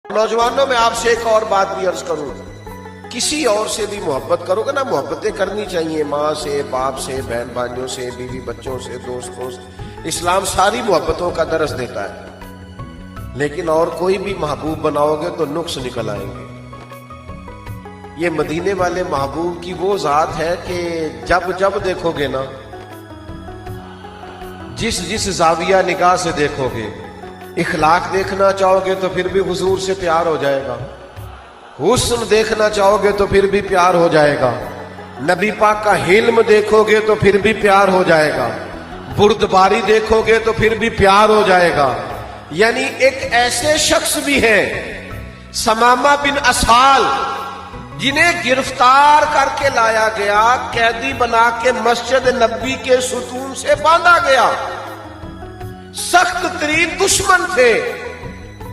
نوجوانوں میں آپ سے ایک اور بات بھی عرض کروں، کسی اور سے بھی محبت کرو گے نا، محبتیں کرنی چاہیے، ماں سے، باپ سے، بہن بھائیوں سے، بیوی بچوں سے، دوستوں سے۔ اسلام ساری محبتوں کا درس دیتا ہے، لیکن اور کوئی بھی محبوب بناؤ گے تو نقص نکل آئیں گے۔ یہ مدینے والے محبوب کی وہ ذات ہے کہ جب دیکھو گے نا، جس زاویہ نگاہ سے دیکھو گے، اخلاق دیکھنا چاہو گے تو پھر بھی حضور سے پیار ہو جائے گا، حسن دیکھنا چاہو گے تو پھر بھی پیار ہو جائے گا، نبی پاک کا حلم دیکھو گے تو پھر بھی پیار ہو جائے گا، بردباری دیکھو گے تو پھر بھی پیار ہو جائے گا۔ یعنی ایک ایسے شخص بھی ہیں ثمامہ بن اسال، جنہیں گرفتار کر کے لایا گیا، قیدی بنا کے مسجد نبی کے ستون سے باندھا گیا، سخت ترین دشمن تھے،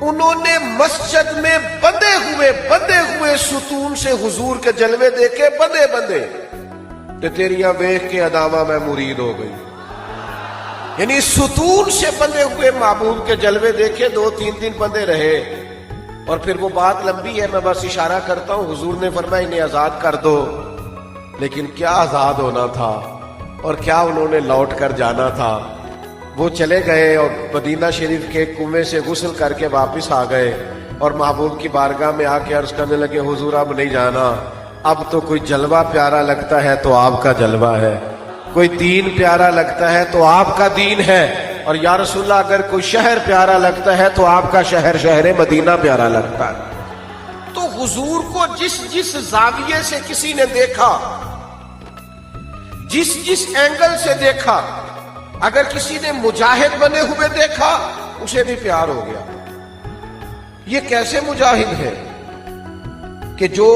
انہوں نے مسجد میں بندھے ہوئے ستون سے حضور کے جلوے دیکھے، بندھے تے تیریاں ویکھ کے اداما میں مرید ہو گئی۔ یعنی ستون سے بندھے ہوئے محبوب کے جلوے دیکھے، 2-3 دن بندھے رہے، اور پھر وہ بات لمبی ہے، میں بس اشارہ کرتا ہوں۔ حضور نے فرمایا انہیں آزاد کر دو، لیکن کیا آزاد ہونا تھا اور کیا انہوں نے لوٹ کر جانا تھا۔ وہ چلے گئے اور مدینہ شریف کے کنویں سے غسل کر کے واپس آ گئے، اور محبوب کی بارگاہ میں آ کے عرض کرنے لگے، حضور اب نہیں جانا، اب تو کوئی جلوہ پیارا لگتا ہے تو آپ کا جلوہ ہے، کوئی دین پیارا لگتا ہے تو آپ کا دین ہے، اور یا رسول اللہ اگر کوئی شہر پیارا لگتا ہے تو آپ کا شہر مدینہ پیارا لگتا ہے۔ تو حضور کو جس زاویے سے کسی نے دیکھا، جس اینگل سے دیکھا، اگر کسی نے مجاہد بنے ہوئے دیکھا، اسے بھی پیار ہو گیا۔ یہ کیسے مجاہد ہے کہ جو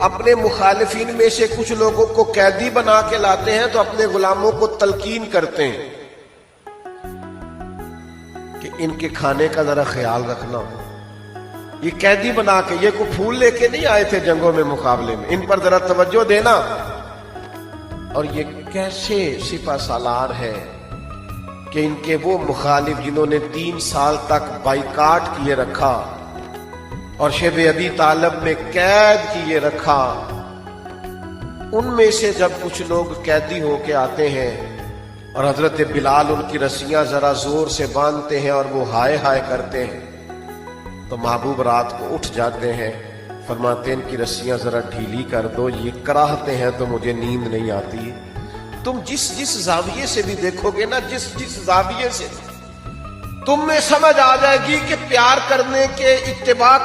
اپنے مخالفین میں سے کچھ لوگوں کو قیدی بنا کے لاتے ہیں تو اپنے غلاموں کو تلقین کرتے ہیں کہ ان کے کھانے کا ذرا خیال رکھنا۔ یہ قیدی بنا کے، یہ کوئی پھول لے کے نہیں آئے تھے جنگوں میں مقابلے میں، ان پر ذرا توجہ دینا۔ اور یہ کیسے سپہ سالار ہے کہ ان کے وہ مخالف جنہوں نے 3 سال تک بائیکاٹ کیے رکھا اور شیب ابی طالب میں قید کیے رکھا، ان میں سے جب کچھ لوگ قیدی ہو کے آتے ہیں اور حضرت بلال ان کی رسیاں ذرا زور سے باندھتے ہیں اور وہ ہائے ہائے کرتے ہیں، تو محبوب رات کو اٹھ جاتے ہیں، فرماتے ہیں ان کی رسیاں ذرا ڈھیلی کر دو، یہ کراہتے ہیں تو مجھے نیند نہیں آتی۔ تم جس زاویے سے بھی دیکھو گے نا، جس زاویے سے، تم میں سمجھ آ جائے گی کہ پیار کرنے کے، اتباع